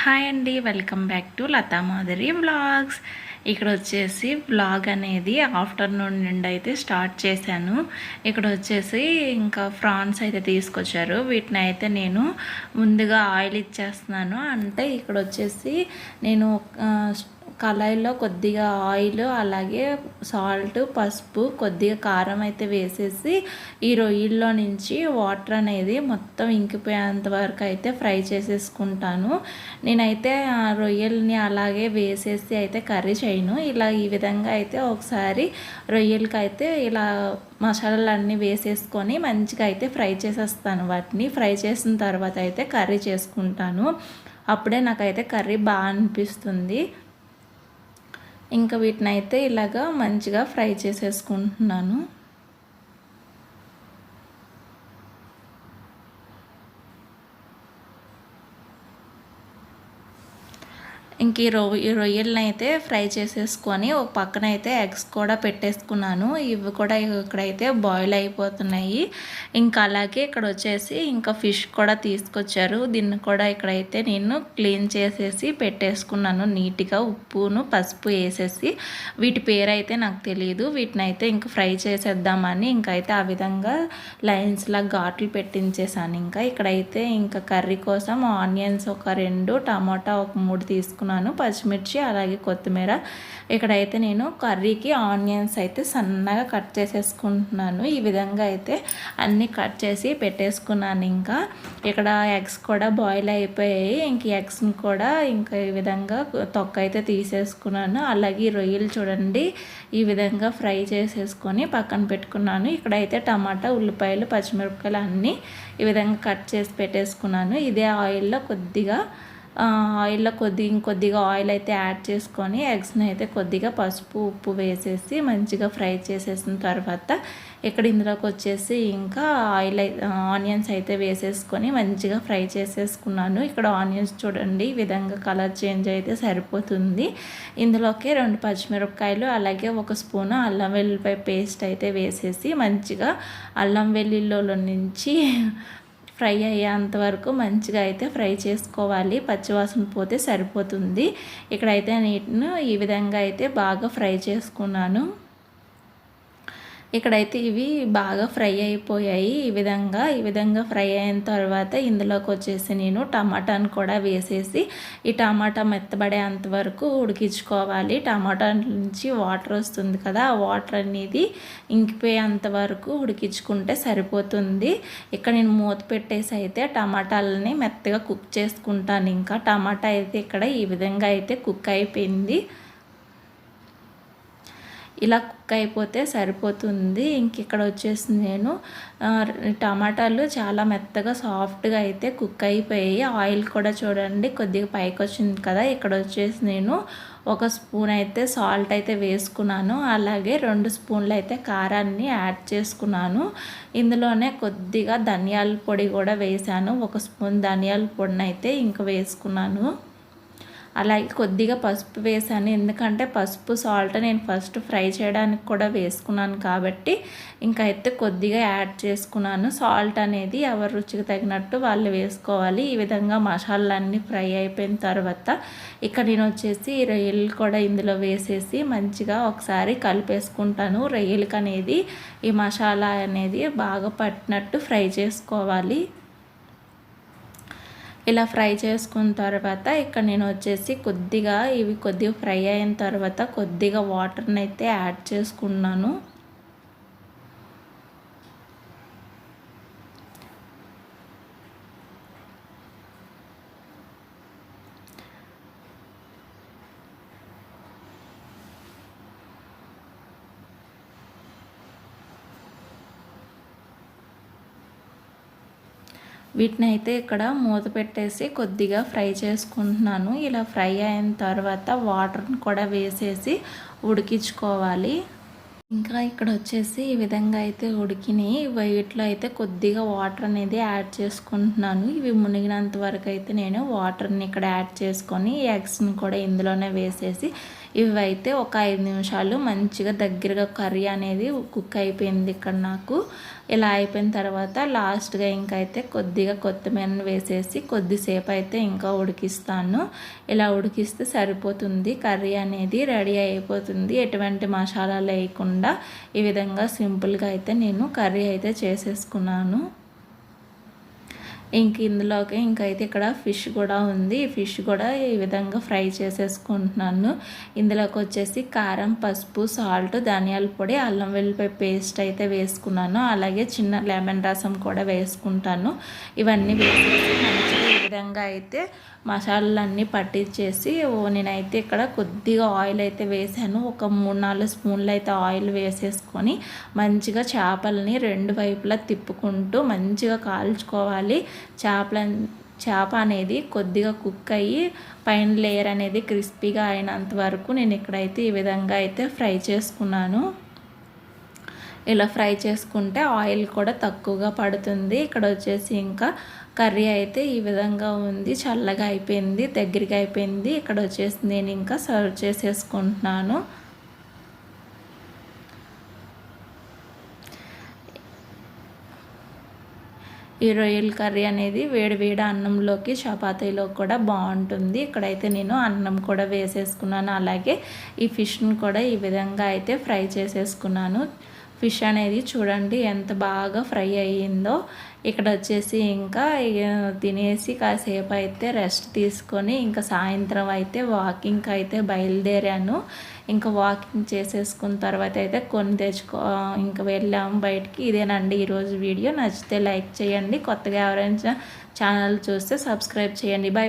Hi అండి, welcome back to Latha Madhuri vlogs. ఇక్కడ వచ్చేసి వ్లాగ్ అనేది ఆఫ్టర్నూన్ నుండి అయితే స్టార్ట్ చేశాను. ఇక్కడ వచ్చేసి ఇంకా ఫ్రాన్స్ అయితే తీసుకొచ్చారు. వీటిని అయితే నేను ముందుగా ఆయిల్ ఇచ్చేస్తున్నాను. అంటే ఇక్కడ వచ్చేసి నేను కళాయిలో కొద్దిగా ఆయిల్, అలాగే సాల్ట్, పసుపు, కొద్దిగా కారం అయితే వేసేసి ఈ రొయ్యల్లో నుంచి వాటర్ అనేది మొత్తం ఇంకిపోయేంత వరకు అయితే ఫ్రై చేసేసుకుంటాను. నేనైతే ఆ రొయ్యల్ని అలాగే వేసేసి అయితే కర్రీ చేయను. ఇలా ఈ విధంగా అయితే ఒకసారి రొయ్యలకి అయితే ఇలా మసాలాలన్నీ వేసేసుకొని మంచిగా అయితే ఫ్రై చేసేస్తాను. వాటిని ఫ్రై చేసిన తర్వాత అయితే కర్రీ చేసుకుంటాను. అప్పుడే నాకైతే కర్రీ బాగా అనిపిస్తుంది. ఇంకా వీటిని అయితే ఇలాగా మంచిగా ఫ్రై చేసేసుకుంటున్నాను. ఇంక ఈ రొయ్యలను అయితే ఫ్రై చేసేసుకొని ఒక పక్కన అయితే ఎగ్స్ కూడా పెట్టేసుకున్నాను. ఇవి కూడా ఇక్కడైతే బాయిల్ అయిపోతున్నాయి. ఇంకా అలాగే ఇక్కడ వచ్చేసి ఇంకా ఫిష్ కూడా తీసుకొచ్చారు. దీన్ని కూడా ఇక్కడైతే నేను క్లీన్ చేసేసి పెట్టేసుకున్నాను నీట్గా, ఉప్పును పసుపు వేసేసి. వీటి పేరు అయితే నాకు తెలియదు. వీటిని అయితే ఇంకా ఫ్రై చేసేద్దామని ఇంకైతే ఆ విధంగా లైన్స్లా ఘాట్లు పెట్టించేసాను. ఇంకా ఇక్కడైతే ఇంకా కర్రీ కోసం ఆనియన్స్ ఒక 2, టమాటా ఒక 3 తీసుకున్నాను, పచ్చిమిర్చి అలాగే కొత్తిమీర. ఇక్కడైతే నేను కర్రీకి ఆనియన్స్ అయితే సన్నగా కట్ చేసేసుకుంటున్నాను. ఈ విధంగా అయితే అన్నీ కట్ చేసి పెట్టేసుకున్నాను. ఇంకా ఇక్కడ ఎగ్స్ కూడా బాయిల్ అయిపోయాయి. ఇంక ఎగ్స్ని కూడా ఇంకా ఈ విధంగా తొక్క అయితే తీసేసుకున్నాను. అలాగే రొయ్యలు చూడండి ఈ విధంగా ఫ్రై చేసేసుకొని పక్కన పెట్టుకున్నాను. ఇక్కడైతే టమాటా, ఉల్లిపాయలు, పచ్చిమిరపకాయలు అన్నీ ఈ విధంగా కట్ చేసి పెట్టేసుకున్నాను. ఇదే ఆయిల్లో ఇంకొద్దిగా ఆయిల్ అయితే యాడ్ చేసుకొని ఎగ్స్ని అయితే కొద్దిగా పసుపు, ఉప్పు వేసేసి మంచిగా ఫ్రై చేసేసిన తర్వాత ఇక్కడ ఇందులోకి వచ్చేసి ఇంకా ఆనియన్స్ అయితే వేసేసుకొని మంచిగా ఫ్రై చేసేసుకున్నాను. ఇక్కడ ఆనియన్స్ చూడండి ఈ విధంగా కలర్ చేంజ్ అయితే సరిపోతుంది. ఇందులోకి 2 పచ్చిమిరపకాయలు అలాగే 1 స్పూను అల్లం వెల్లుల్లిపాయ పేస్ట్ అయితే వేసేసి మంచిగా అల్లం వెల్లుల్లిలో నుంచి ఫ్రై అయ్యేంత వరకు మంచిగా అయితే ఫ్రై చేసుకోవాలి. పచ్చివాసన పోతే సరిపోతుంది. ఇక్కడైతే నేను ఈ విధంగా అయితే బాగా ఫ్రై చేసుకున్నాను. ఇక్కడైతే ఇవి బాగా ఫ్రై అయిపోయాయి. ఈ విధంగా ఫ్రై అయిన తర్వాత ఇందులోకి వచ్చేసి నేను టమాటాను కూడా వేసేసి ఈ టమాటా మెత్తబడేంత వరకు ఉడికించుకోవాలి. టమాటా నుంచి వాటర్ వస్తుంది కదా, ఆ వాటర్ అనేది ఇంకిపోయేంత వరకు ఉడికించుకుంటే సరిపోతుంది. ఇక్కడ నేను మూత పెట్టేసి అయితే టమాటాలని మెత్తగా కుక్ చేసుకుంటాను. ఇంకా టమాటా అయితే ఇక్కడ ఈ విధంగా అయితే కుక్ అయిపోయింది. ఇలా కుక్ అయిపోతే సరిపోతుంది. ఇంక ఇక్కడ వచ్చేసి నేను టమాటాలు చాలా మెత్తగా సాఫ్ట్గా అయితే కుక్ అయిపోయాయి. ఆయిల్ కూడా చూడండి కొద్దిగా పైకి వచ్చింది కదా. ఇక్కడ వచ్చేసి నేను 1 స్పూన్ అయితే సాల్ట్ అయితే వేసుకున్నాను. అలాగే 2 స్పూన్లు అయితే కారాన్ని యాడ్ చేసుకున్నాను. ఇందులోనే కొద్దిగా ధనియాల పొడి కూడా వేసాను. 1 స్పూన్ ధనియాల పొడిని అయితే ఇంకా వేసుకున్నాను. అలాగే కొద్దిగా పసుపు వేసాను. ఎందుకంటే పసుపు, సాల్ట్ నేను ఫస్ట్ ఫ్రై చేయడానికి కూడా వేసుకున్నాను కాబట్టి ఇంకైతే కొద్దిగా యాడ్ చేసుకున్నాను. సాల్ట్ అనేది ఎవరి రుచికి తగినట్టు వాళ్ళు వేసుకోవాలి. ఈ విధంగా మసాలాలన్నీ ఫ్రై అయిపోయిన తర్వాత ఇక్కడ నేను వచ్చేసి రొయ్యలు కూడా ఇందులో వేసేసి మంచిగా ఒకసారి కలిపేసుకుంటాను. రొయ్యలకి అనేది ఈ మసాలా అనేది బాగా పట్టినట్టు ఫ్రై చేసుకోవాలి. ఇలా ఫ్రై చేసుకున్న తర్వాత ఇక్కడ నేను వచ్చేసి కొద్దిగా ఫ్రై అయిన తర్వాత కొద్దిగా వాటర్ని అయితే యాడ్ చేసుకున్నాను. వీటిని అయితే ఇక్కడ మూత పెట్టేసి కొద్దిగా ఫ్రై చేసుకుంటున్నాను. ఇలా ఫ్రై అయిన తర్వాత వాటర్ని కూడా వేసేసి ఉడికించుకోవాలి. ఇంకా ఇక్కడ వచ్చేసి ఈ విధంగా అయితే ఉడికినాయి. వీటిలో అయితే కొద్దిగా వాటర్ అనేది యాడ్ చేసుకుంటున్నాను. ఇవి మునిగినంత వరకు అయితే నేను వాటర్ని ఇక్కడ యాడ్ చేసుకొని ఎగ్స్ని కూడా ఇందులోనే వేసేసి ఇవైతే ఒక 5 నిమిషాలు మంచిగా దగ్గరగా కర్రీ అనేది కుక్ అయిపోయింది ఇక్కడ నాకు. ఇలా అయిపోయిన తర్వాత లాస్ట్గా ఇంకైతే కొద్దిగా కొత్తిమీరని వేసేసి కొద్దిసేపు అయితే ఇంకా ఉడికిస్తాను. ఇలా ఉడికిస్తే సరిపోతుంది, కర్రీ అనేది రెడీ అయిపోతుంది. ఎటువంటి మసాలాలు వేయకుండా ఈ విధంగా సింపుల్గా అయితే నేను కర్రీ అయితే చేసేసుకున్నాను. ఇందులోకి ఇంకైతే ఇక్కడ ఫిష్ కూడా ఉంది. ఈ ఫిష్ కూడా ఈ విధంగా ఫ్రై చేసేసుకుంటున్నాను. ఇందులోకి వచ్చేసి కారం, పసుపు, సాల్ట్, ధనియాల పొడి, అల్లం వెల్లిపాయ పేస్ట్ అయితే వేసుకున్నాను. అలాగే చిన్న లెమన్ రసం కూడా వేసుకుంటాను. ఇవన్నీ వేసేసి మంచిగా ఈ విధంగా అయితే మసాలాలన్నీ పట్టించేసి నేనైతే ఇక్కడ కొద్దిగా ఆయిల్ అయితే వేసాను. ఒక 3-4 స్పూన్లు అయితే ఆయిల్ వేసేసుకొని మంచిగా చేపలని 2 వైపులా తిప్పుకుంటూ మంచిగా కాల్చుకోవాలి. చేప అనేది కొద్దిగా కుక్ అయ్యి పైన లేయర్ అనేది క్రిస్పీగా అయినంత వరకు నేను ఇక్కడైతే ఈ విధంగా అయితే ఫ్రై చేసుకున్నాను. ఇలా ఫ్రై చేసుకుంటే ఆయిల్ కూడా తక్కువగా పడుతుంది. ఇక్కడ వచ్చేసి ఇంకా కర్రీ అయితే ఈ విధంగా ఉంది. చల్లగా అయిపోయింది, దగ్గరికి అయిపోయింది. ఇక్కడ వచ్చేసి నేను ఇంకా సర్వ్ చేసేసుకుంటున్నాను. ఈ రొయ్యల కర్రీ అనేది వేడి వేడి అన్నంలోకి, చపాతీలో కూడా బాగుంటుంది. ఇక్కడైతే నేను అన్నం కూడా వేసేసుకున్నాను. అలాగే ఈ ఫిష్ని కూడా ఈ విధంగా అయితే ఫ్రై చేసేసుకున్నాను. ఫిష్ అనేది చూడండి ఎంత బాగా ఫ్రై అయ్యిందో. ఇక్కడ వచ్చేసి ఇంకా తినేసి కాసేపు అయితే రెస్ట్ తీసుకొని ఇంకా సాయంత్రం అయితే వాకింగ్కి అయితే బయలుదేరాను. ఇంకా వాకింగ్ చేసేసుకున్న తర్వాత అయితే ఇంకా వెళ్ళాము బయటికి. ఇదేనండి ఈరోజు వీడియో. నచ్చితే లైక్ చేయండి. కొత్తగా ఎవరైనా ఛానల్ చూస్తే సబ్స్క్రైబ్ చేయండి. బాయ్.